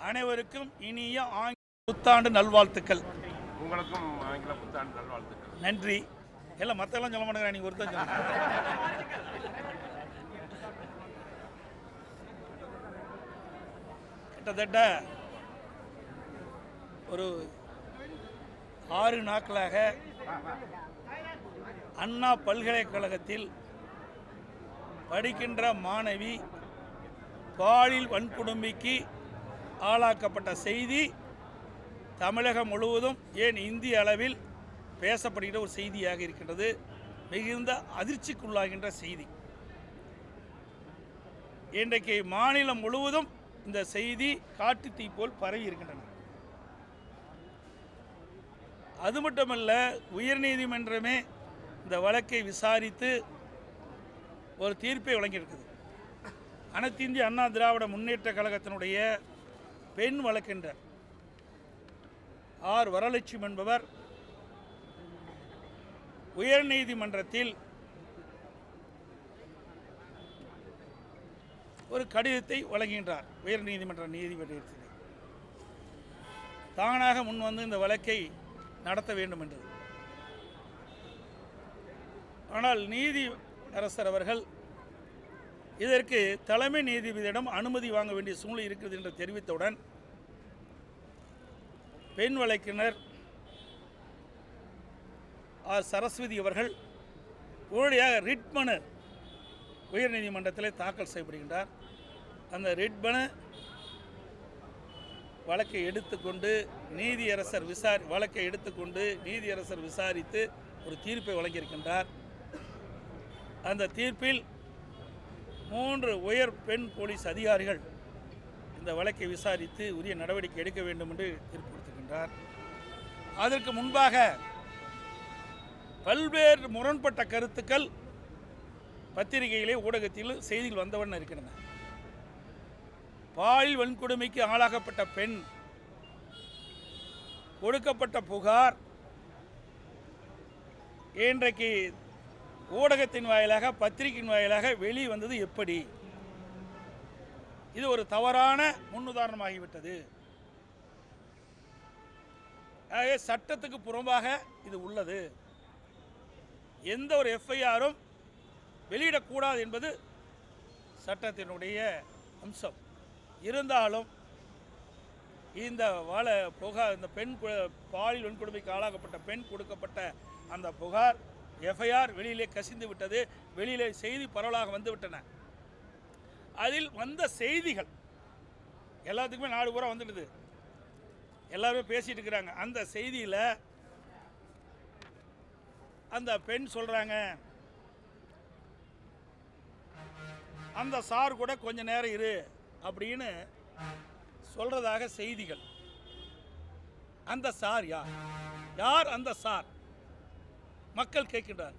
அனைவருக்கும் இனிய ஆங்கில புத்தாண்டு நல்வாழ்த்துக்கள். உங்களுக்கும் ஆங்கில புத்தாண்டு நல்வாழ்த்துக்கள். நன்றி. எல்லாம் மற்றெல்லாம் சொல்ல மாட்டேங்கிறேன், நீங்கள் ஒருத்தர் சொல்லுங்க. கிட்டத்தட்ட ஒரு 6 நாட்களாக அண்ணா பல்கலைக்கழகத்தில் படிக்கின்ற மாணவி பாலியல் வன்கொடுமைக்கு ஆளாக்கப்பட்ட செய்தி தமிழகம் முழுவதும், ஏன் இந்திய அளவில் பேசப்படுகிற ஒரு செய்தியாக இருக்கின்றது. மிகுந்த அதிர்ச்சிக்குள்ளாகின்ற செய்தி. இன்றைக்கு மாநிலம் முழுவதும் இந்த செய்தி காட்டு தீ போல் பரவி இருக்கின்றன. அது மட்டுமல்ல, உயர்நீதிமன்றமே இந்த வழக்கை விசாரித்து ஒரு தீர்ப்பை வழங்கியிருக்குது. அனைத்து இந்திய அண்ணா திராவிட முன்னேற்ற கழகத்தினுடைய பெண் வழக்கறிஞர் ஆர் வரலட்சுமி என்பவர் உயர்நீதிமன்றத்தில் ஒரு கடிதத்தை வழங்குகின்றார். உயர்நீதிமன்ற நீதிபதியத்தில் தானாக முன்வந்து இந்த வழக்கை நடத்த வேண்டும் என்று. ஆனால் நீதி அரசர் அவர்கள் இதற்கு தலைமை நீதிபதியிடம் அனுமதி வாங்க வேண்டிய சூழ்நிலை இருக்கிறது என்று தெரிவித்தவுடன் பெண் வழக்கினர் ஆர் சரஸ்வதி அவர்கள் உடனடியாக ரிட் மனு உயர்நீதிமன்றத்தில் தாக்கல் செய்யப்படுகின்றார். அந்த ரிட் மனு வழக்கை எடுத்துக்கொண்டு நீதியரசர் விசாரித்து ஒரு தீர்ப்பை வழங்கியிருக்கின்றார். அந்த தீர்ப்பில் 3 உயர் பெண் போலீஸ் அதிகாரிகள் இந்த வழக்கை விசாரித்து உரிய நடவடிக்கை எடுக்க வேண்டும் என்று தீர்ப்பளித்திருக்கின்றார். அதற்கு முன்பாக பல்வேறு முரண்பட்ட கருத்துக்கள் பத்திரிகையிலே ஊடகத்தில் செய்திகள் வந்தவண்ணம் இருக்கின்றன. பாலியல் வன்கொடுமைக்கு ஆளாகப்பட்ட பெண் கொடுக்கப்பட்ட புகார் இன்றைக்கு ஊடகத்தின் வாயிலாக, பத்திரிகையின் வாயிலாக வெளியே வந்தது எப்படி? இது ஒரு தவறான முன்னுதாரணமாகிவிட்டது. ஆகவே சட்டத்துக்கு புறம்பாக இது உள்ளது. எந்த ஒரு எஃப்ஐஆரும் வெளியிடக்கூடாது என்பது சட்டத்தினுடைய அம்சம். இருந்தாலும் இந்த பெண் பாலியல் வன்கொடுமைக்கு ஆளாகப்பட்ட பெண் கொடுக்கப்பட்ட அந்த புகார் எஃப்ஐஆர் வெளியிலே கசிந்து விட்டது. வெளியிலே செய்தி பரவலாக வந்துவிட்டன. அதில் வந்த செய்திகள் எல்லாத்துக்குமே நாடு பூரா வந்துடுது, எல்லாருமே பேசிட்டு இருக்கிறாங்க. அந்த செய்தியில் அந்த பெண் சொல்கிறாங்க, அந்த சார் கூட கொஞ்ச நேரம் இரு அப்படின்னு சொல்கிறதாக செய்திகள். அந்த சார் யார் அந்த சார்? மக்கள் கேட்கின்றார்.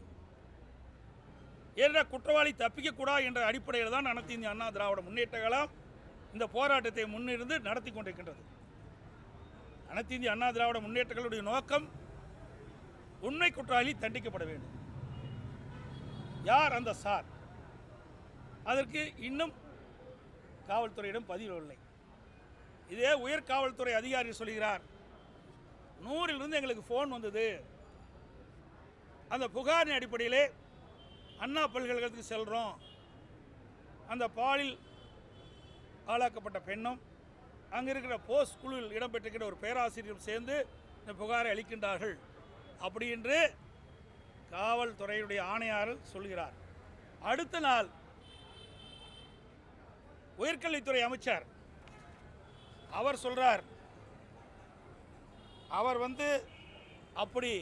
ஏன்னா குற்றவாளி தப்பிக்கக்கூடாது என்ற அடிப்படையில் தான் அனைத்து இந்திய அண்ணா திராவிட முன்னேற்ற கழகம் இந்த போராட்டத்தை முன்னிருந்து நடத்தி கொண்டிருக்கின்றது. அனைத்து இந்திய அண்ணா திராவிட முன்னேற்ற கழகத்துடைய நோக்கம் உண்மை குற்றவாளி தண்டிக்கப்பட வேண்டும். யார் அந்த சார்? அதற்கு இன்னும் காவல்துறையிடம் பதிவு இல்லை. இதே உயர் காவல்துறை அதிகாரி சொல்கிறார், 100 எங்களுக்கு ஃபோன் வந்தது. அந்த புகாரின் அடிப்படையிலே அண்ணா பல்கலைக்கழகத்துக்கு செல்கிறோம். அந்த பாலியல் ஆளாக்கப்பட்ட பெண்ணும் அங்கே இருக்கிற போஸ்ட் குழுவில் இடம்பெற்றிருக்கிற ஒரு பேராசிரியரும் சேர்ந்து இந்த புகாரை அளிக்கின்றார்கள் அப்படி என்று காவல்துறையுடைய ஆணையாளர் சொல்கிறார். அடுத்த நாள் உயர்கல்வித்துறை அமைச்சர் அவர் சொல்கிறார், அவர் அப்படி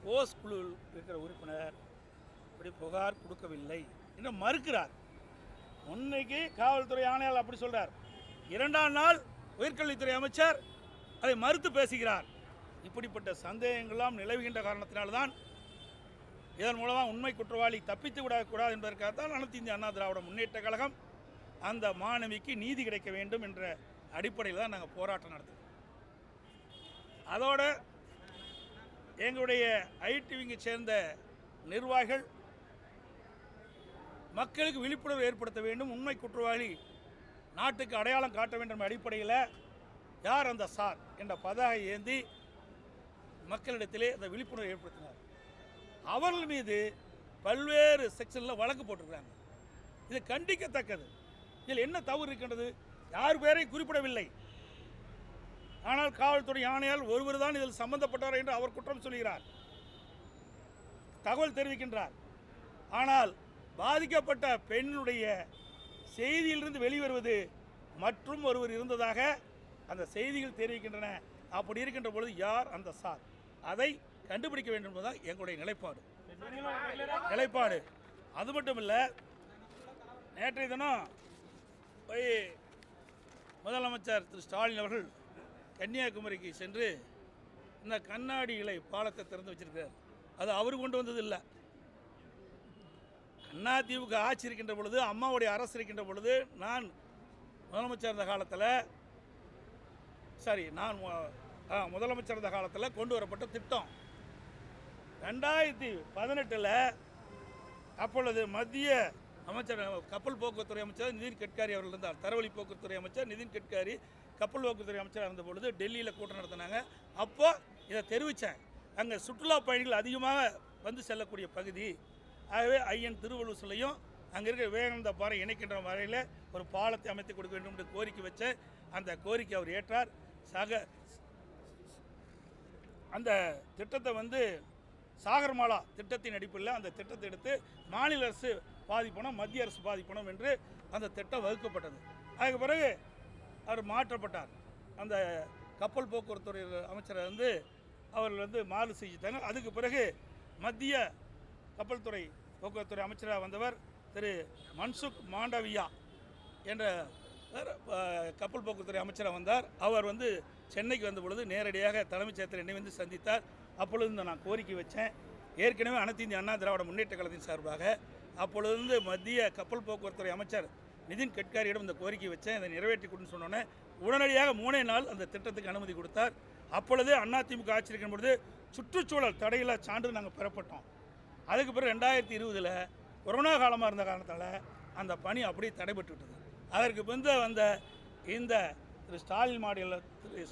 போஸ்ட் குழுவில் இருக்கிற உறுப்பினர் அப்படி புகார் கொடுக்கவில்லை என்று மறுக்கிறார். முன்னைக்கு காவல்துறை ஆணையாளர் அப்படி சொல்கிறார், 2ஆம் நாள் உயர்கல்வித்துறை அமைச்சர் அதை மறுத்து பேசுகிறார். இப்படிப்பட்ட சந்தேகங்கள்லாம் நிலவுகின்ற காரணத்தினால்தான் இதன் மூலமாக உண்மை குற்றவாளி தப்பித்து விடக்கூடாது என்பதற்காகத்தான் அனைத்து இந்திய அண்ணா திராவிட முன்னேற்ற கழகம் அந்த மாணவிக்கு நீதி கிடைக்க வேண்டும் என்ற அடிப்படையில் தான் நாங்கள் போராட்டம் நடத்துகிறோம். அதோட எங்களுடைய ஐடிவிங்கை சேர்ந்த நிர்வாகிகள் மக்களுக்கு விழிப்புணர்வு ஏற்படுத்த வேண்டும், உண்மை குற்றவாளி நாட்டுக்கு அடையாளம் காட்ட வேண்டும் என்ற அடிப்படையில் யார் அந்த சார் என்ற பதாகை ஏந்தி மக்களிடத்திலே அந்த விழிப்புணர்வை ஏற்படுத்தினார். அவர்கள் மீது பல்வேறு செக்ஷனில் வழக்கு போட்டிருக்கிறாங்க. இது கண்டிக்கத்தக்கது. இதில் என்ன தவறு இருக்கின்றது? யார் பேரையும் குறிப்பிடவில்லை. ஆனால் காவல்துறை ஆணையால் ஒருவர் தான் இதில் சம்பந்தப்பட்டவர் என்று அவர் குற்றம் சொல்கிறார், தகவல் தெரிவிக்கின்றார். ஆனால் பாதிக்கப்பட்ட பெண்ணுடைய செய்தியிலிருந்து வெளிவருவது மற்றும் ஒருவர் இருந்ததாக அந்த செய்திகள் தெரிவிக்கின்றன. அப்படி இருக்கின்ற பொழுது யார் அந்த சார், அதை கண்டுபிடிக்க வேண்டும் என்பதுதான் எங்களுடைய நிலைப்பாடு. அது மட்டும் இல்லை, நேற்றைய தினம் போய் முதலமைச்சர் திரு ஸ்டாலின் அவர்கள் கன்னியாகுமரிக்கு சென்று இந்த கண்ணாடி இலை பாலத்தை திறந்து வச்சிருக்கிறார். அது அவர் கொண்டு வந்தது இல்லை. அதிமுக ஆட்சி இருக்கின்ற பொழுது, அம்மாவுடைய அரசு இருக்கின்ற பொழுது, நான் முதலமைச்சர் இருந்த காலத்தில் முதலமைச்சர் இருந்த காலத்தில் கொண்டு வரப்பட்ட திட்டம். 2018 அப்பொழுது மத்திய அமைச்சர் கப்பல் போக்குவரத்துறை அமைச்சர் நிதின் கட்காரி அவர்கள் இருந்தார். தரவழி போக்குவரத்துறை அமைச்சர் நிதின் கட்காரி கப்பல் போக்குவரத்துறை அமைச்சராக இருந்த பொழுது டெல்லியில் கூட்டம் நடத்தினாங்க. அப்போ இதை தெரிவித்தேன். அங்கே சுற்றுலா பயணிகள் அதிகமாக வந்து செல்லக்கூடிய பகுதி. ஆகவே ஐயன் திருவள்ளுவர்லையும் அங்கே இருக்கிற விவேகானந்த பாறை இணைக்கின்ற வரையில் ஒரு பாலத்தை அமைத்து கொடுக்க வேண்டும் என்று கோரிக்கை வச்ச அந்த கோரிக்கை அவர் ஏற்றார். அந்த திட்டத்தை சாகர்மாலா திட்டத்தின் அடிப்படையில் அந்த திட்டத்தை எடுத்து மாநில அரசு பாதிப்பணும், மத்திய அரசு பாதிப்பணும் என்று அந்த திட்டம் வகுக்கப்பட்டது. அதுக்கு பிறகு அவர் மாற்றப்பட்டார். அந்த கப்பல் போக்குவரத்துறை அமைச்சரை அவர்கள் மாறு செஞ்சுட்டாங்க. அதுக்கு பிறகு மத்திய கப்பல் துறை போக்குவரத்துறை அமைச்சராக வந்தவர் திரு மன்சுக் மாண்டவியா என்ற கப்பல் போக்குவரத்துறை அமைச்சராக வந்தார். அவர் சென்னைக்கு வந்த பொழுது நேரடியாக தலைமைச் செயலர் என்னை சந்தித்தார். அப்பொழுது நான் கோரிக்கை வச்சேன். ஏற்கனவே அனைத்து இந்திய அண்ணா திராவிட முன்னேற்ற கழகத்தின் சார்பாக அப்பொழுது மத்திய கப்பல் போக்குவரத்துறை அமைச்சர் நிதின் கட்காரியிடம் இந்த கோரிக்கை வச்சேன். இதை நிறைவேற்றி கொடுன்னு சொன்னோன்னே உடனடியாக 3 நாள் அந்த திட்டத்துக்கு அனுமதி கொடுத்தார். அப்பொழுது அதிமுக ஆட்சி இருக்கும் பொழுது சுற்றுச்சூழல் தடையில்லா சான்று நாங்கள் பெறப்பட்டோம். அதுக்கு பிறகு 2020 கொரோனா காலமாக இருந்த காரணத்தால் அந்த பணி அப்படியே தடைபட்டு விட்டது. அதற்கு பிறகு வந்த இந்த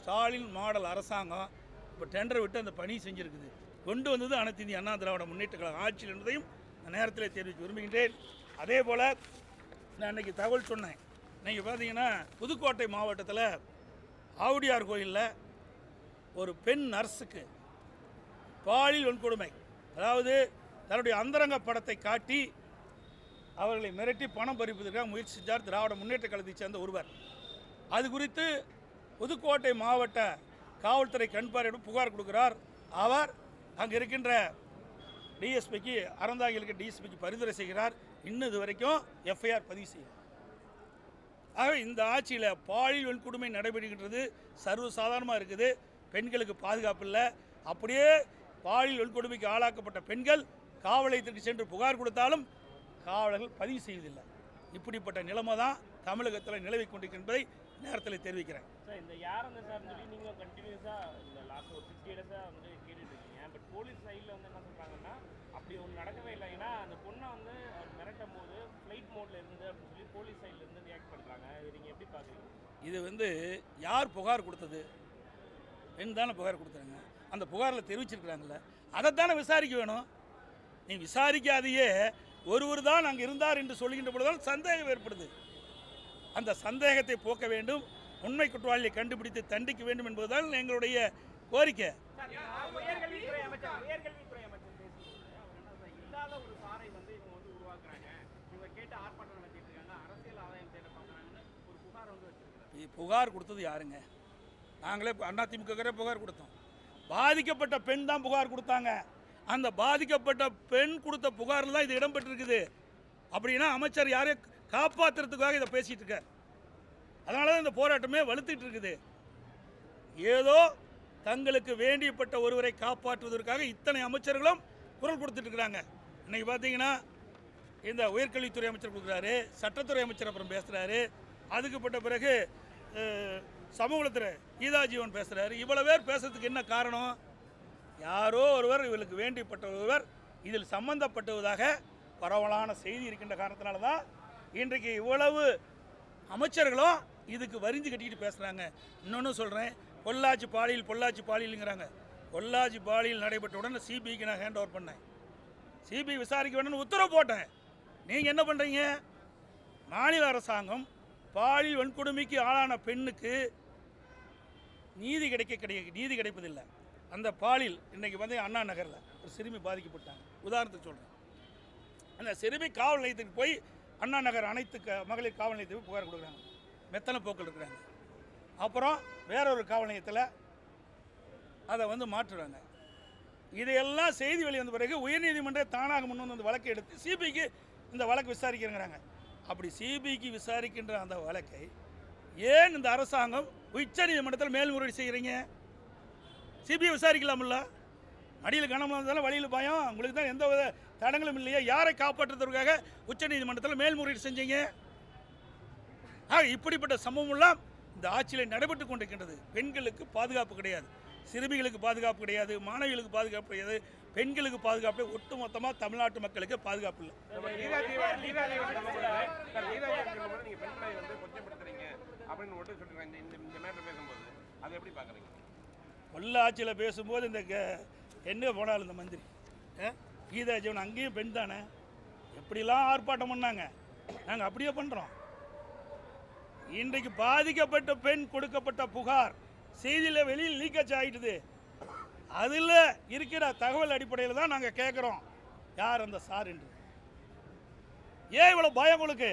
ஸ்டாலின் மாடல் அரசாங்கம் இப்போ டெண்டர் விட்டு அந்த பணி செஞ்சுருக்குது. கொண்டு வந்தது அனைத்து இந்திய அண்ணா திராவிட முன்னேற்ற கழக ஆட்சியில் என்பதையும் நேரத்தில் தெரிவிக்க விரும்புகின்றேன். அதே போல் நான் இன்றைக்கி தகவல் சொன்னேன். நீங்கள் பார்த்தீங்கன்னா புதுக்கோட்டை மாவட்டத்தில் ஆவுடையார் கோயிலில் ஒரு பெண் நர்ஸுக்கு பாலியல் வன்கொடுமை, அதாவது தன்னுடைய அந்தரங்க படத்தை காட்டி அவர்களை மிரட்டி பணம் பறிப்பதற்காக முயற்சி செஞ்சார் திராவிட முன்னேற்ற கழகத்தைச் சேர்ந்த ஒருவர். அது குறித்து புதுக்கோட்டை மாவட்ட காவல்துறை கண்பார்வையிடம் புகார் கொடுக்கிறார். அவர் அங்கே இருக்கின்ற டிஎஸ்பிக்கு, அறந்தாங்கி இருக்க டிஎஸ்பிக்கு பரிந்துரை செய்கிறார். இன்னும் இது வரைக்கும் எஃப்ஐஆர் பதிவு செய்யும். ஆக இந்த ஆட்சியில் பாலியல் வன்கொடுமை நடைபெறுகின்றது, சர்வசாதாரணமாக இருக்குது. பெண்களுக்கு பாதுகாப்பு இல்லை. அப்படியே பாலியல் வன்கொடுமைக்கு ஆளாக்கப்பட்ட பெண்கள் காவல் நிலையத்திற்கு சென்று புகார் கொடுத்தாலும் காவலர்கள் பதிவு செய்வதில்லை. இப்படிப்பட்ட நிலைமை தான் தமிழகத்தில் நிலவி கொண்டிருக்கின்றதை நேரத்தில் தெரிவிக்கிறேன். சார், இந்த யார் அந்த சார்னு சொல்லி நீங்கள் கண்டினியூஸாக இந்த லாஸ்ட் ஒரு 60 டேஸாக கேட்டுட்டு இருக்கீங்க. பட் போலீஸ் சைடில் என்ன சொல்கிறாங்கன்னா அப்படி ஒன்று நடக்கவே இல்லை. ஏன்னா அந்த பொண்ணை அவர் மிரட்டும் போது ஃப்ளைட் மோடில் இருந்து அப்படின்னு சொல்லி போலீஸ் சைட்லேருந்து ரியாக்ட் பண்ணுறாங்க. இது நீங்கள் எப்படி பார்க்குறீங்க? இது யார் புகார் கொடுத்தது? பெண் தானே புகார் கொடுத்தாங்க. அந்த புகாரில் தெரிவிச்சிருக்கிறாங்கல்ல, அதைத்தானே விசாரிக்க வேணும். நீ விசாரிக்காதையே ஒருவர் தான் அங்கே இருந்தார் என்று சொல்கின்ற பொழுதுதான் சந்தேகம் ஏற்படுது. அந்த சந்தேகத்தை போக்க வேண்டும், உண்மை குற்றவாளியை கண்டுபிடித்து தண்டிக்க வேண்டும் என்பதுதான் எங்களுடைய கோரிக்கை. உயர்கல்வித்துறை அமைச்சர் இல்லாத ஒரு சாரை இவங்க உருவாக்குறாங்க, இவங்க கேட்டு ஆர்ப்பாட்டம் நடத்திட்டு இருக்காங்க, அரசியல் ஆதாயம் தேட பார்க்குறாங்கன்னு ஒரு புகார் வச்சிருக்காங்க. புகார் கொடுத்தது யாருங்க? நாங்களே அதிமுக புகார் கொடுத்தோம். பாதிக்கப்பட்ட பெண் தான் புகார் கொடுத்தாங்க. அந்த பாதிக்கப்பட்ட பெண் கொடுத்த புகாரில் தான் இது இடம்பெற்றிருக்குது. அப்படின்னா அமைச்சர் யாரையும் காப்பாற்றுறதுக்காக இதை பேசிகிட்டு இருக்கார். அதனால தான் இந்த போராட்டமே வலுத்துட்டு இருக்குது. ஏதோ தங்களுக்கு வேண்டியப்பட்ட ஒருவரை காப்பாற்றுவதற்காக இத்தனை அமைச்சர்களும் குரல் கொடுத்துட்டு இருக்கிறாங்க. இன்றைக்கி பார்த்தீங்கன்னா இந்த உயர்கல்வித்துறை அமைச்சர் கொடுக்குறாரு, சட்டத்துறை அமைச்சர் அப்புறம் பேசுகிறாரு, அதுக்குப்பட்ட பிறகு சமூகத்துறை கீதா ஜீவன் பேசுகிறாரு. இவ்வளவு பேர் பேசுறதுக்கு என்ன காரணம்? யாரோ ஒருவர், இவர்களுக்கு வேண்டியப்பட்ட ஒருவர் இதில் சம்பந்தப்பட்டதாக பரவலான செய்தி இருக்கின்ற காரணத்தினால தான் இன்றைக்கு இவ்வளவு அமைச்சர்களும் இதுக்கு வரிஞ்சு கட்டிக்கிட்டு பேசுகிறாங்க. இன்னொன்று சொல்கிறேன், பொள்ளாச்சி பாலியலுங்கிறாங்க. பொள்ளாச்சி பாலியல் நடைபெற்றவுடன் சிபிஐக்கு நான் ஹேண்ட் ஓவர் பண்ணேன். சிபிஐ விசாரிக்க வேணும்னு உத்தரவு போட்டேன். நீங்கள் என்ன பண்ணுறீங்க? மாநில அரசாங்கம் பாலியல் வன்கொடுமைக்கு ஆளான பெண்ணுக்கு நீதி கிடைப்பதில்லை. அந்த பாலியல் இன்றைக்கி வந்து அண்ணா நகரில் ஒரு சிறுமி பாதிக்கப்பட்டாங்க. உதாரணத்துக்கு சொல்கிறேன், அந்த சிறுமி காவல் நிலையத்துக்கு போய் அண்ணா நகர் அனைத்து மகளிர் காவல் நிலையத்துக்கு புகார் கொடுக்குறாங்க. மெத்தனை போக்கள் இருக்கிறாங்க. அப்புறம் வேறொரு காவல் நிலையத்தில் அதை வந்து மாற்றுறாங்க. இதையெல்லாம் செய்தி வெளி வந்த பிறகு உயர்நீதிமன்றம் தானாக முன் வந்து அந்த வழக்கை எடுத்து சிபிஐக்கு இந்த வழக்கு விசாரிக்கிறேங்கிறாங்க. அப்படி சிபிஐக்கு விசாரிக்கின்ற அந்த வழக்கை ஏன் இந்த அரசாங்கம் உச்சநீதிமன்றத்தில் மேல்முறையீடு செய்கிறீங்க? சிபிஐ விசாரிக்கலாம்ல. அடியில் கனமளம் இருந்தாலும் வழியில் பயம், உங்களுக்கு தான் எந்த வித தடங்களும் இல்லையா? யாரை காப்பாற்றுறதுக்காக உச்சநீதிமன்றத்தில் மேல்முறையீடு செஞ்சீங்க? இப்படிப்பட்ட சம்பவமெல்லாம் இந்த ஆட்சியில் நடைபெற்று கொண்டிருக்கின்றது. பெண்களுக்கு பாதுகாப்பு கிடையாது, சிறுமிகளுக்கு பாதுகாப்பு கிடையாது, மாணவிகளுக்கு பாதுகாப்பு கிடையாது, பெண்களுக்கு பாதுகாப்பு, ஒட்டுமொத்தமாக தமிழ்நாட்டு மக்களுக்கு பாதுகாப்பு இல்லை. பொள்ளாச்சியில் பேசும்போது இந்த என்ன போனாலும் இந்த மந்திரி கீதா ஜீவன் அங்கேயும் பெண் தானே, எப்படிலாம் ஆர்ப்பாட்டம் பண்ணாங்க, நாங்கள் அப்படியே பண்ணுறோம். இன்றைக்கு பாதிக்கப்பட்ட பெண் கொடுக்கப்பட்ட புகார் செய்தியில் வெளியில் லீக்கேஜ் ஆகிட்டுது. அதில் இருக்கிற தகவல் அடிப்படையில் தான் நாங்கள் கேட்குறோம் யார் அந்த சார் என்று. ஏன் இவ்வளோ பயம் உங்களுக்கு?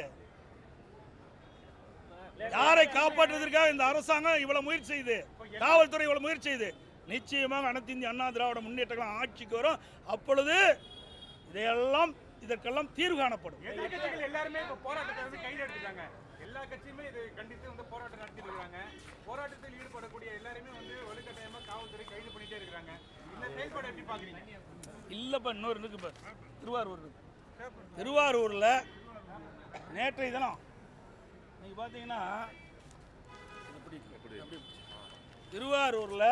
யாரை காப்பாற்றுவதற்காக இந்த அரசாங்கம் இவ்வளவு முயற்சி செய்யுது, காவல்துறை இவ்வளவு முயற்சி செய்யுது. நிச்சயமாக அனைத்து இந்திய அண்ணா திராவிட முன்னேற்றங்கள் ஆட்சிக்கு வரும். அப்பொழுது இதற்கெல்லாம் தீர்வு காணப்படும். எதிர்க்கட்சிகள் எல்லாருமே இப்போ போராட்டத்தை வந்து கையில் எடுத்துட்டாங்க. எல்லா கட்சியுமே இதை கண்டித்து வந்து போராட்டம் நடத்திட்டு இருக்காங்க. போராட்டத்தில் ஈடுபடக்கூடிய எல்லாருமே வந்து வலுக்கட்டாயமாக காவல்துறை கைது பண்ணிட்டே இருக்கிறாங்க. இந்த செயல்பாடு எப்படி பார்க்குறீங்க? இல்லைப்பா, இன்னொரு இருக்கு பாரு, திருவாரூரில் நேற்றைய தினம் நீங்கள் பார்த்தீங்கன்னா திருவாரூரில்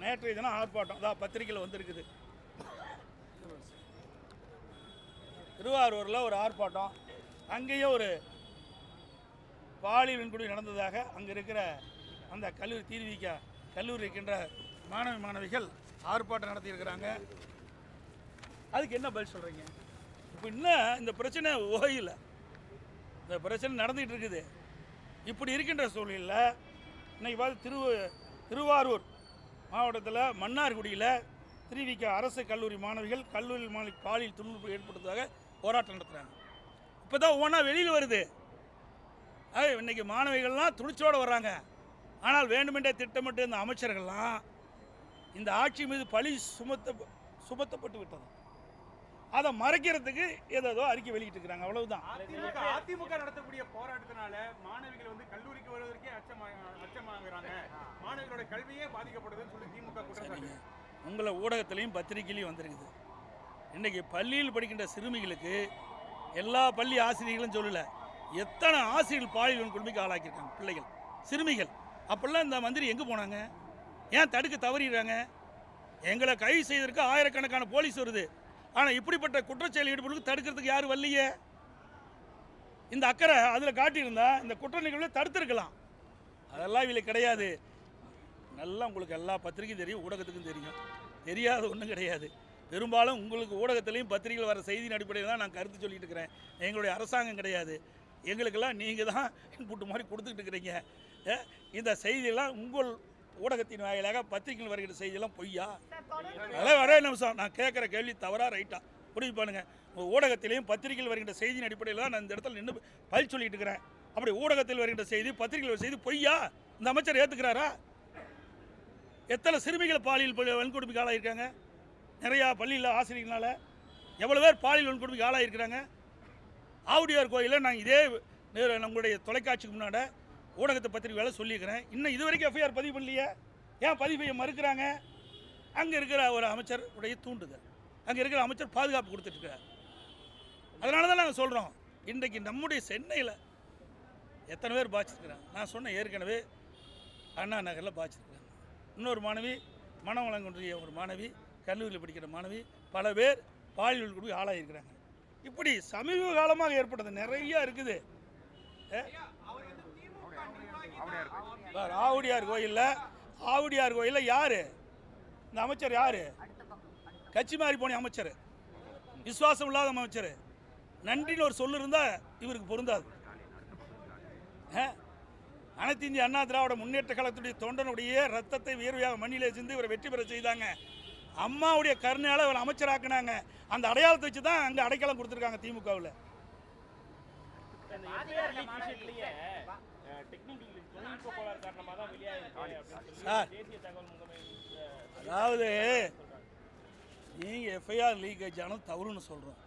நேற்றைய தினம் ஆர்ப்பாட்டம் அதான் பத்திரிகையில் வந்திருக்குது. திருவாரூரில் ஒரு ஆர்ப்பாட்டம், அங்கேயும் ஒரு பாலியல் வன்கொடுமை நடந்ததாக அங்கே இருக்கிற அந்த கல்லூரி தீர்விக்க கல்லூரி இருக்கின்ற மாணவிகள் ஆர்ப்பாட்டம் நடத்தியிருக்கிறாங்க. அதுக்கு என்ன பதில் சொல்கிறீங்க? இப்போ இன்னும் இந்த பிரச்சனை ஓயில, இந்த பிரச்சனை நடந்துகிட்டு இருக்குது. இப்படி இருக்கின்ற சூழலில் இன்றைக்கி பார்த்து திருவாரூர் மாவட்டத்தில் மன்னார்குடியில் திருவிக்க அரசு கல்லூரி மாணவிகள் கல்லூரி பாலியல் துன்புறுத்தல் ஏற்படுத்துவதாக போராட்டம் நடத்துகிறாங்க. இப்போ தான் ஒவ்வொன்றா வெளியில் வருது. இன்றைக்கி மாணவிகள்லாம் துணிச்சோடு வர்றாங்க. ஆனால் வேண்டுமென்றே திட்டமிட்டு இந்த அமைச்சர்கள்லாம் இந்த ஆட்சி மீது பழி சுமத்தப்பட்டு விட்டது. அதை மறைக்கிறதுக்கு ஏதோ அறிக்கை வெளியிட்டு இருக்கிறாங்க, அவ்வளவுதான். அதிமுக நடத்தக்கூடிய போராட்டத்தினால மாணவிகள் வந்து கல்லூரிக்கு வருவதற்கே அச்சமாகறாங்க, மாணவிகளோட கல்வியே பாதிக்கப்படுதுன்னு சொல்லி திமுக குற்றச்சாட்டு. உங்களை ஊடகத்திலையும் பத்திரிகையிலையும் வந்திருக்குது. இன்றைக்கி பள்ளியில் படிக்கின்ற சிறுமிகளுக்கு எல்லா பள்ளி ஆசிரியர்களும் சொல்லலை, எத்தனை ஆசிரியர்கள் பாலியல் வன்கொடுமைக்கு ஆளாக்கியிருக்காங்க பிள்ளைகள், சிறுமிகள். அப்பெல்லாம் இந்த மந்திரி எங்கே போனாங்க? ஏன் தடுக்க தவறிடுறாங்க? எங்களை கைது செய்வதற்கு ஆயிரக்கணக்கான போலீஸ் வருது. ஆனால் இப்படிப்பட்ட குற்றச்செயல் ஈடுபடுறதுக்கு தடுக்கிறதுக்கு யாரும் வரலையே. இந்த அக்கறை அதில் காட்டியிருந்தா இந்த குற்ற நிகழ்வை தடுத்திருக்கலாம். அதெல்லாம் இதில் கிடையாது. நல்லா உங்களுக்கு எல்லா பத்திரிகையும் தெரியும், ஊடகத்துக்கும் தெரியும், தெரியாத ஒன்றும் கிடையாது. பெரும்பாலும் உங்களுக்கு ஊடகத்திலையும் பத்திரிகைகள் வர செய்தியின் அடிப்படையில் தான் நான் கருத்து சொல்லிட்டு இருக்கிறேன். எங்களுடைய அரசாங்கம் கிடையாது. எங்களுக்கெல்லாம் நீங்கள் தான் இன்புட்டு மாதிரி கொடுத்துக்கிட்டு இருக்கிறீங்க. இந்த செய்தியெல்லாம் உங்கள் ஊடகத்தின் வாயிலாக பத்திரிகைகள் வருகிற செய்தியெல்லாம் பொய்யா? அதெல்லாம் ஒரே நிமிஷம், நான் கேட்குற கேள்வி தவறா ரைட்டா முடிவு பண்ணுங்கள். உங்கள் ஊடகத்திலையும் பத்திரிகைகள் வருகின்ற செய்தியின் அடிப்படையில் தான் நான் இந்த இடத்துல நின்று பதில் சொல்லிட்டு இருக்கிறேன். அப்படி ஊடகத்தில் வருகின்ற செய்தி பத்திரிகைகள் செய்தி பொய்யா? இந்த அமைச்சர் ஏற்றுக்கிறாரா? எத்தனை சிறுமிகள் பாலியல் வன்கொடுமைக்கு ஆளாயிருக்காங்க? நிறையா பள்ளியில் ஆசிரியர்களால் எவ்வளோ பேர் பாலியல் வன்கொடுமைக்கு ஆளாயிருக்கிறாங்க? ஆவுடையார் கோயிலில் நான் இதே நம்மளுடைய தொலைக்காட்சிக்கு முன்னாடி ஊடகத்தை பத்திரிகை வேலை சொல்லியிருக்கிறேன். இன்னும் இது வரைக்கும் எஃப்ஐஆர் பதிவு பண்ணலையே. ஏன் பதிவு செய்ய மறுக்கிறாங்க? அங்கே இருக்கிற ஒரு அமைச்சர் உடைய தூண்டுதல், அங்கே இருக்கிற அமைச்சர் பாதுகாப்பு கொடுத்துட்ருக்கார். அதனால தான் நாங்கள் சொல்கிறோம், இன்றைக்கு நம்முடைய சென்னையில் எத்தனை பேர் பாதிச்சிருக்கிறாங்க. நான் சொன்ன ஏற்கனவே அண்ணா நகரில் பாதிச்சிருக்கிறாங்க. இன்னொரு மாணவி மனவளங்குன்றிய ஒரு மாணவி, கல்லூரியில் படிக்கிற மாணவி, பல பேர் பாலியல் கூட ஆளாகிருக்கிறாங்க. இப்படி சமீப காலமாக ஏற்பட்டது நிறையா இருக்குது. ஆவுடையார் கோயிலில் யார் இந்த அமைச்சர்? யார்? கட்சி மாறி போன அமைச்சர், விசுவாசம் இல்லாத அமைச்சர். நன்றின்னு ஒரு சொல்லு இருந்தால் இவருக்கு பொருந்தாது. அனைத்து இந்திய அண்ணா திராவிட முன்னேற்ற கழகத்துடைய தொண்டனுடைய ரத்தத்தை வியர்வையாக மண்ணிலே சிந்து இவரை வெற்றி பெற செய்தாங்க. அம்மாவுடைய கருணையால் இவரை அமைச்சராக்குனாங்க. அந்த அடையாளத்தை வச்சு தான் அங்கே அடைக்கலம் கொடுத்துருக்காங்க திமுகவில். அதாவது நீங்கள் எஃப்ஐஆர் லீக்கேஜ் ஆனது தவறுன்னு சொல்கிறோம்,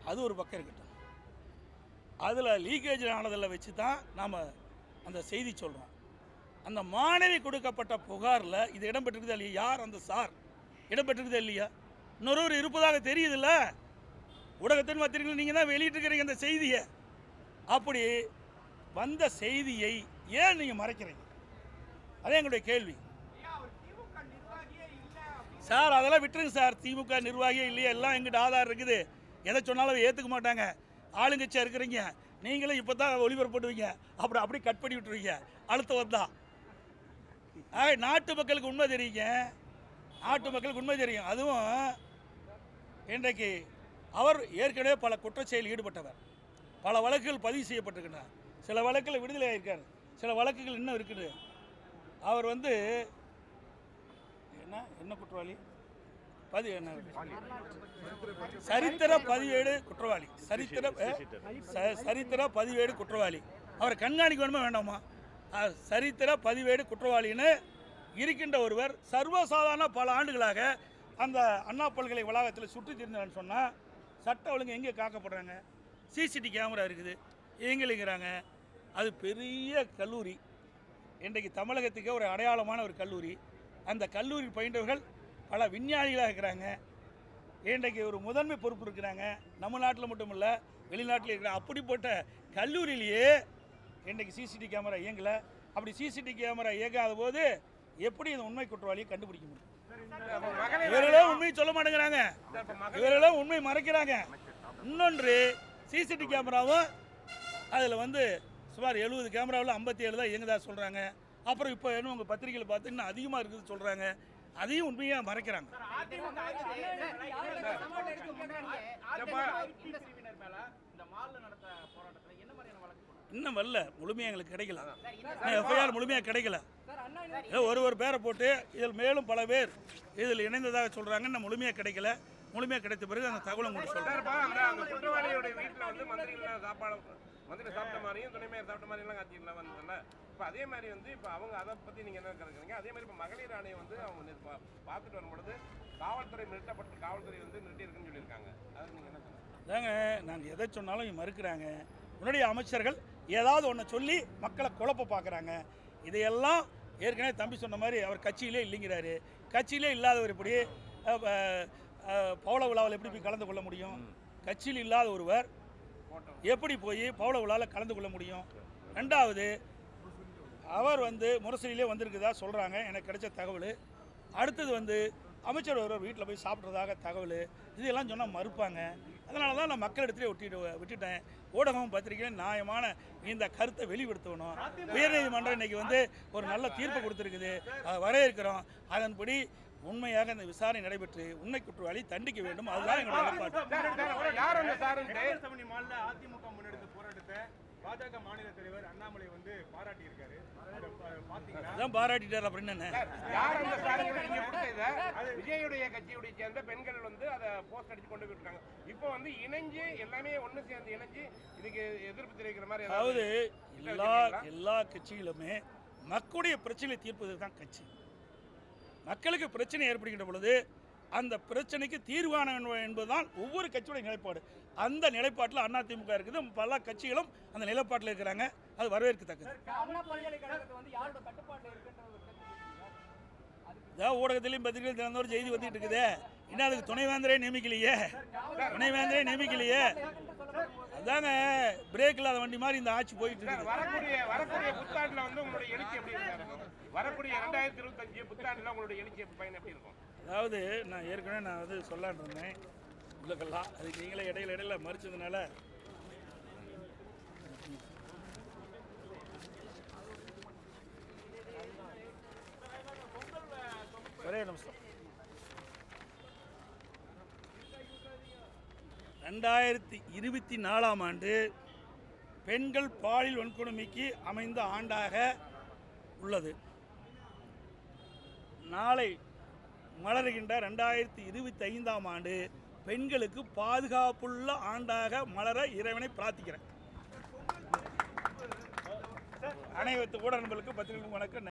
அது ஒரு பக்கம் இருக்கட்டும். அதில் லீக்கேஜ் ஆனதில் வச்சு தான் நாம் அந்த செய்தி சொல்கிறோம். அந்த மாணவி கொடுக்கப்பட்ட புகாரில் இது இடம்பெற்றிருக்குதா இல்லையா? யார் அந்த சார் இடம்பெற்றிருக்குதா இல்லையா? இன்னொரு இருப்பதாக தெரியுதுல்ல, ஊடகத்தின் பத்திரிகையில் நீங்கள் தான் வெளியிட்டிருக்கிறீங்க அந்த செய்தியை. அப்படி வந்த செய்தியை ஏன் நீங்கள் மறைக்கிறீங்க? அதே எங்களுடைய கேள்வி சார். அதெல்லாம் விட்டுருங்க சார். திமுக நிர்வாகியே இல்லையா, எல்லாம் எங்கிட்ட ஆதாரம் இருக்குது. எதை சொன்னாலும் ஏற்றுக்க மாட்டாங்க. ஆளுங்கட்சியாக இருக்கிறீங்க, நீங்களும் இப்போ தான் ஒளிபரப்புடுவீங்க, அப்புறம் அப்படி கட் பண்ணி விட்டுருவீங்க அழுத்தம் வந்தா. நாட்டு மக்களுக்கு உண்மை தெரியுங்க, நாட்டு மக்களுக்கு உண்மை தெரியும். அதுவும் இன்றைக்கு அவர் ஏற்கனவே பல குற்றச்செயலில் ஈடுபட்டவர், பல வழக்குகள் பதிவு செய்யப்பட்டிருக்கின்றன. சில வழக்குகள் விடுதலை ஆகியிருக்கார், சில வழக்குகள் இன்னும் இருக்குது. அவர் வந்து என்ன குற்றவாளி? சரித்திர பதிவேடு குற்றவாளி, சரித்திர பதிவேடு குற்றவாளி. அவரை கண்காணிக்க வேணுமா வேண்டாமா? சரித்திர பதிவேடு குற்றவாளின்னு இருக்கின்ற ஒருவர் சர்வசாதாரண பல ஆண்டுகளாக அந்த அண்ணா பல்கலை வளாகத்தில் சுற்றி திரிந்தான்னு சொன்னால் சட்ட ஒழுங்கு எங்கே காக்கப்படுறாங்க? சிசிடிவி கேமரா இருக்குது, எங்கேங்கிறாங்க. அது பெரிய கல்லூரி, இன்றைக்கு தமிழகத்துக்கு ஒரு அடையாளமான ஒரு கல்லூரி. அந்த கல்லூரி பயின்றவர்கள் பல விஞ்ஞானிகளாக இருக்கிறாங்க. இன்றைக்கு ஒரு முதன்மை பொறுப்பு இருக்கிறாங்க. நம்ம நாட்டில் மட்டும் இல்லை, வெளிநாட்டில் இருக்கிறாங்க. அப்படிப்பட்ட கல்லூரியிலேயே இன்றைக்கு சிசிடிவி கேமரா இயங்கலை. அப்படி சிசிடிவி கேமரா இயங்காத போது எப்படி இந்த உண்மை குற்றவாளியை கண்டுபிடிக்க முடியும்? இவர்களே உண்மையை சொல்ல மாட்டேங்கிறாங்க, இவர்களே உண்மை மறைக்கிறாங்க. இன்னொன்று, சிசிடிவி கேமராவும் அதில் வந்து சுமார் 70 கேமராவில் 57 தான் இயங்குதா சொல்கிறாங்க. அப்புறம் இப்போ இன்னும் உங்கள் பத்திரிகையில் பார்த்து இன்னும் அதிகமாக இருக்குது சொல்கிறாங்க. அதையும் உண்மையாக மறைக்கிறாங்க. இன்னும் வரல, முழுமையாக எங்களுக்கு கிடைக்கல, எஃப்ஐஆர் முழுமையாக கிடைக்கல. ஒரு பேரை போட்டு இதில் மேலும் பல பேர் இதில் இணைந்ததாக சொல்கிறாங்க. இன்னும் முழுமையாக கிடைக்கல. முழுமையாக கிடைத்த பிறகு அந்த தகவலை உங்களுக்கு சொல்கிறேன். குற்றவாளியோட வீட்டில் வந்து மந்திரிகள் மந்திரி சாப்பிட்ட மாதிரியும் துணை மேயர் சாப்பிட்ட மாதிரிலாம் காட்சிகள்லாம் வந்ததில்ல. இப்போ அதே மாதிரி வந்து இப்போ அவங்க அதை பற்றி நீங்கள் என்ன கருதுறீங்க? அதே மாதிரி இப்போ மகளிர் ஆணையம் வந்து அவங்க பார்த்துட்டு வரும்பொழுது காவல்துறை நிறுத்தப்பட்டு காவல்துறை வந்து நிறுத்தியிருக்குன்னு சொல்லியிருக்காங்க. அது நீங்கள் என்ன சொல்லுங்கள்? அதாங்க, நாங்கள் எதை சொன்னாலும் மறுக்கிறாங்க. முன்னாடி அமைச்சர்கள் ஏதாவது ஒன்று சொல்லி மக்களை குழப்ப பார்க்குறாங்க. இதையெல்லாம் ஏற்கனவே தம்பி சொன்ன மாதிரி அவர் கட்சியிலே இல்லைங்கிறாரு. கட்சியிலே இல்லாதவர் எப்படி பவள விழாவில் எப்படி போய் கலந்து கொள்ள முடியும்? கட்சியில் இல்லாத ஒருவர் எப்படி போய் பவள விழாவில் கலந்து கொள்ள முடியும்? ரெண்டாவது, அவர் வந்து முரசொலியிலே வந்திருக்குதா சொல்கிறாங்க, எனக்கு கிடைச்ச தகவல். அடுத்தது வந்து அமைச்சர் ஒருவர் வீட்டில் போய் சாப்பிட்றதாக தகவல். இதெல்லாம் சொன்னால் மறுப்பாங்க. அதனால தான் நான் மக்களிடத்திலே விட்டுட்டேன். ஊடகம் பத்திரிகையும் நியாயமான இந்த கருத்தை வெளிப்படுத்தணும். உயர்நீதிமன்றம் இன்றைக்கி வந்து ஒரு நல்ல தீர்ப்பு கொடுத்துருக்குது, அதை வரவேற்கிறோம். அதன்படி உண்மையாக இந்த விசாரணை நடைபெற்று உண்மை குற்றவாளி தண்டிக்க வேண்டும். அதுதான் எங்களுடைய நிலைப்பாடு. அதிமுக முன்னெடுத்த போராட்டத்தை பாஜக மாநில தலைவர் அண்ணாமலை வந்து பாராட்டி இருக்காரு. அதான் பாராட்டிட்டார். அப்புறம் என்ன? விஜயுடைய கட்சியுடைய சேர்ந்த பெண்கள் வந்து அதை போஸ்ட் அடிச்சு கொண்டு போயிருக்காங்க. இப்போ வந்து இணைஞ்சு எல்லாமே ஒன்று சேர்ந்து இணைஞ்சு இதுக்கு எதிர்ப்பு தெரிவிக்கிற மாதிரி. அதாவது எல்லா கட்சிகளுமே மக்களுடைய பிரச்சனை தீர்ப்பது தான் கட்சி. மக்களுக்கு பிரச்சனை ஏற்படுகின்ற பொழுது அந்த பிரச்சனைக்கு தீர்வான என்பதுதான் ஒவ்வொரு கட்சியோட நிலைப்பாடு. அந்த நிலைப்பாட்டில் அதிமுக இருக்குது. பல கட்சிகளும் அந்த நிலைப்பாட்டில் இருக்கிறாங்க. அது வரவேற்கத்தக்கது. ஊடகத்திலையும் பத்திரிகையில் தினந்தோறும் செய்தி வந்துட்டு இருக்குது. இன்னும் அதுக்கு துணைவேந்தரே நியமிக்கலையே. அதாங்க பிரேக் இல்லாத வண்டி மாதிரி இந்த ஆட்சி போயிட்டு இருக்கு. வரக்கூடிய புத்தாண்டுல வந்து உங்களுடைய எழுச்சி எப்படி இருக்கு? வரக்கூடிய 2025 புத்தாண்டுல உங்களுடைய எழுச்சி பயன் எப்படி இருக்கும்? அதாவது நான் ஏற்கனவே வந்து சொல்லான்னு இருந்தேன் உள்ளக்கெல்லாம், அதுக்கு நீங்களே இடையில மறிச்சதுனால நிமிஷம். 2024ஆம் ஆண்டு பெண்கள் பாலியல் வன்கொடுமைக்கு அமைந்த ஆண்டாக உள்ளது. நாளை மலர்கின்ற 2025ஆம் ஆண்டு பெண்களுக்கு பாதுகாப்புள்ள ஆண்டாக மலர இறைவனை பிரார்த்திக்கிறேன். அனைத்து ஊடக நண்பர்களுக்கு பத்திரிகை வணக்கம்.